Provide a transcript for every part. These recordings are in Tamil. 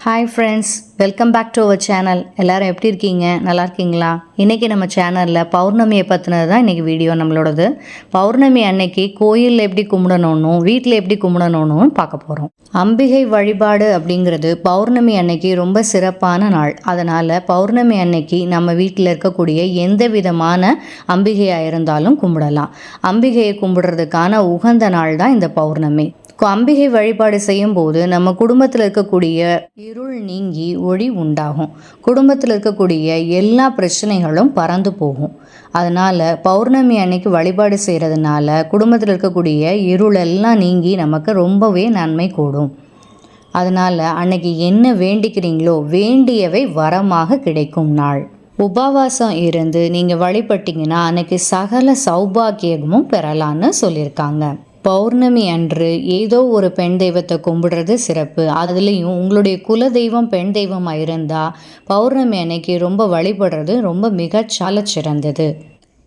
Hi friends, welcome back to our channel. எல்லோரும் எப்படி இருக்கீங்க? நல்லா இருக்கீங்களா? இன்றைக்கி நம்ம சேனலில் பௌர்ணமியை பற்றினது தான் இன்றைக்கி வீடியோ நம்மளோடது. பௌர்ணமி அன்னைக்கு கோயிலில் எப்படி கும்பிடணும், வீட்டில் எப்படி கும்பிடணும்னு பார்க்க போகிறோம். அம்பிகை வழிபாடு அப்படிங்கிறது பௌர்ணமி அன்னைக்கு ரொம்ப சிறப்பான நாள். அதனால் பௌர்ணமி அன்னைக்கு நம்ம வீட்டில் இருக்கக்கூடிய எந்த விதமான அம்பிகையாக இருந்தாலும் கும்பிடலாம். அம்பிகையை கும்பிடுறதுக்கான உகந்த நாள் தான் இந்த பௌர்ணமி. அம்பிகை வழிபாடு செய்யும் போது நம்ம குடும்பத்தில் இருக்கக்கூடிய இருள் நீங்கி ஒளி உண்டாகும். குடும்பத்தில் இருக்கக்கூடிய எல்லா பிரச்சனைகளும் பறந்து போகும். அதனால் பௌர்ணமி அன்னைக்கு வழிபாடு செய்கிறதுனால குடும்பத்தில் இருக்கக்கூடிய இருளெல்லாம் நீங்கி நமக்கு ரொம்பவே நன்மை கூடும். அதனால் அன்னைக்கு என்ன வேண்டிக்கிறீங்களோ வேண்டியவை வரமாக கிடைக்கும் நாள். உபவாசம் இருந்து நீங்கள் வழிபட்டிங்கன்னா அன்னைக்கு சகல சௌபாகியமும் பெறலான்னு சொல்லியிருக்காங்க. பௌர்ணமி அன்று ஏதோ ஒரு பெண் தெய்வத்தை கும்பிடுறது சிறப்பு. அதுலேயும் உங்களுடைய குல தெய்வம் பெண் தெய்வமாக இருந்தால் பௌர்ணமி அன்னைக்கு ரொம்ப வழிபடுறது ரொம்ப மிகச்சால சிறந்தது.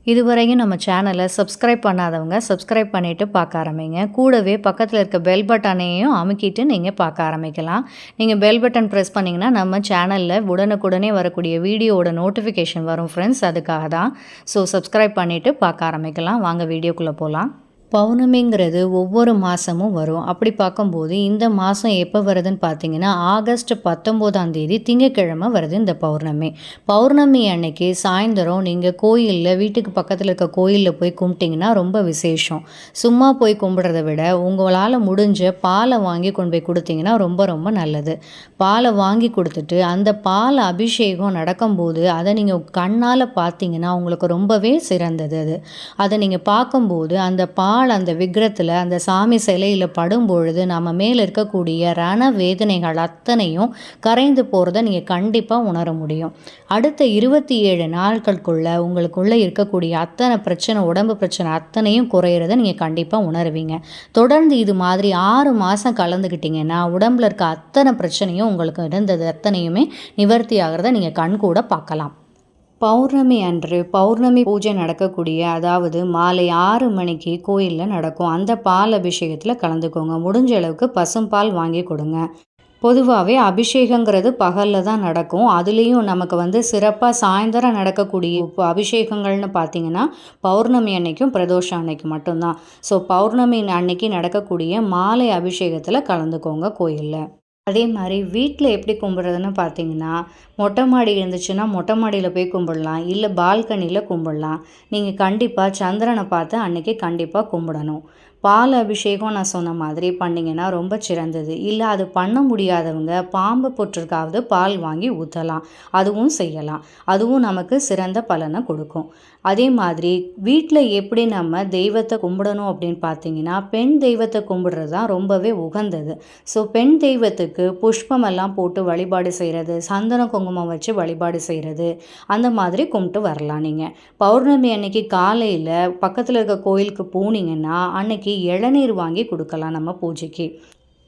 இதுவரையும் நம்ம சேனலை சப்ஸ்கிரைப் பண்ணாதவங்க சப்ஸ்கிரைப் பண்ணிவிட்டு பார்க்க ஆரம்பிங்க. கூடவே பக்கத்தில் இருக்க பெல் பட்டனையும் அமுக்கிட்டு நீங்கள் பார்க்க ஆரம்பிக்கலாம். நீங்கள் பெல் பட்டன் ப்ரெஸ் பண்ணிங்கன்னா நம்ம சேனலில் உடனுக்குடனே வரக்கூடிய வீடியோவோட நோட்டிஃபிகேஷன் வரும் ஃப்ரெண்ட்ஸ். அதுக்காக தான். ஸோ சப்ஸ்கிரைப் பண்ணிவிட்டு பார்க்க ஆரம்பிக்கலாம். வாங்க வீடியோக்குள்ளே போகலாம். பௌர்ணமிங்கிறது ஒவ்வொரு மாதமும் வரும். அப்படி பார்க்கும்போது இந்த மாதம் எப்போ வருதுன்னு பார்த்தீங்கன்னா ஆகஸ்ட் 19 திங்கட்கிழமை வருது இந்த பௌர்ணமி. பௌர்ணமி அன்னைக்கு சாயந்தரம் நீங்கள் கோயிலில் வீட்டுக்கு பக்கத்தில் இருக்க கோயிலில் போய் கும்பிட்டிங்கன்னா ரொம்ப விசேஷம். சும்மா போய் கும்பிட்றத விட உங்களால் முடிஞ்ச பாலை வாங்கி கொண்டு போய் கொடுத்தீங்கன்னா ரொம்ப ரொம்ப நல்லது. பாலை வாங்கி கொடுத்துட்டு அந்த பால் அபிஷேகம் நடக்கும்போது அதை நீங்கள் கண்ணால் பார்த்தீங்கன்னா உங்களுக்கு ரொம்பவே சிறந்தது. அதை நீங்கள் பார்க்கும்போது அந்த அந்த விக்கிரத்தில் அந்த சாமி சிலையில் படும் பொழுது நம்ம மேலே இருக்கக்கூடிய ரண வேதனைகள் அத்தனையும் கரைந்து போகிறத நீங்கள் கண்டிப்பாக உணர முடியும். அடுத்த 27 நாட்களுக்குள்ள உங்களுக்குள்ளே இருக்கக்கூடிய அத்தனை பிரச்சனை, உடம்பு பிரச்சனை அத்தனையும் குறையிறத நீங்கள் கண்டிப்பாக உணருவீங்க. தொடர்ந்து இது மாதிரி 6 மாதம் கலந்துக்கிட்டிங்கன்னா உடம்புல இருக்க அத்தனை பிரச்சனையும் உங்களுக்கு இருந்தது அத்தனையுமே நிவர்த்தி ஆகிறத நீங்கள் கண்கூட பார்க்கலாம். பௌர்ணமி அன்று பௌர்ணமி பூஜை நடக்கக்கூடிய, அதாவது மாலை 6 மணிக்கு கோயிலில் நடக்கும். அந்த பால் அபிஷேகத்தில் கலந்துக்கோங்க. முடிஞ்ச அளவுக்கு பசும்பால் வாங்கி கொடுங்க. பொதுவாகவே அபிஷேகங்கிறது பகலில் தான் நடக்கும். அதுலேயும் நமக்கு சிறப்பாக சாயந்தரம் நடக்கக்கூடிய அபிஷேகங்கள்னு பார்த்தீங்கன்னா பௌர்ணமி அன்னைக்கும் பிரதோஷம் அன்னைக்கு மட்டும்தான். ஸோ பௌர்ணமி அன்னைக்கு நடக்கக்கூடிய மாலை அபிஷேகத்தில் கலந்துக்கோங்க கோயிலில். அதே மாதிரி வீட்டில் எப்படி கும்பிட்றதுன்னு பார்த்தீங்கன்னா மொட்டை மாடி இருந்துச்சுன்னா மொட்டை மாடியில் போய் கும்பிடலாம், இல்லை பால்கனியில் கும்பிடலாம். நீங்கள் கண்டிப்பாக சந்திரனை பார்த்து அன்றைக்கி கண்டிப்பாக கும்பிடணும். பால் அபிஷேகம் நான் சொன்ன மாதிரி பண்ணிங்கன்னா ரொம்ப சிறந்தது. இல்லை அது பண்ண முடியாதவங்க பாம்பு புற்றுக்காவது பால் வாங்கி ஊற்றலாம், அதுவும் செய்யலாம். அதுவும் நமக்கு சிறந்த பலனை கொடுக்கும். அதே மாதிரி வீட்டில் எப்படி நம்ம தெய்வத்தை கும்பிடணும் அப்படின்னு பார்த்தீங்கன்னா பெண் தெய்வத்தை கும்பிடுறது தான் ரொம்பவே உகந்தது. ஸோ பெண் தெய்வத்துக்கு புஷ்பமெல்லாம் போட்டு வழிபாடு செய்கிறது, சந்தன குங்குமம் வச்சு வழிபாடு செய்கிறது, அந்த மாதிரி கும்பிட்டு வரலாம். நீங்கள் பௌர்ணமி அன்னைக்கு காலையில் பக்கத்தில் இருக்க கோயிலுக்கு போனீங்கன்னா அன்னைக்கு இளநீர் வாங்கி கொடுக்கலாம் நம்ம பூஜைக்கு.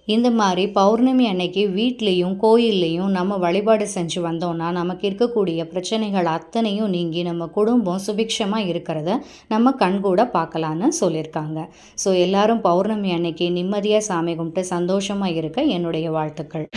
இந்த மாதிரி பௌர்ணமி அன்னைக்கு வீட்லேயும் கோயில்லையும் நம்ம வழிபாடு செஞ்சு வந்தோம்னா நமக்கு இருக்கக்கூடிய பிரச்சனைகள் அத்தனையும் நீங்கி நம்ம குடும்பம் சுபிக்ஷமாக இருக்கிறத நம்ம கண்கூட பார்க்கலான்னு சொல்லியிருக்காங்க. ஸோ எல்லாரும் பௌர்ணமி அன்னைக்கு நிம்மதியாக சாமி கும்பிட்டு சந்தோஷமாக இருக்க என்னுடைய வாழ்த்துக்கள்.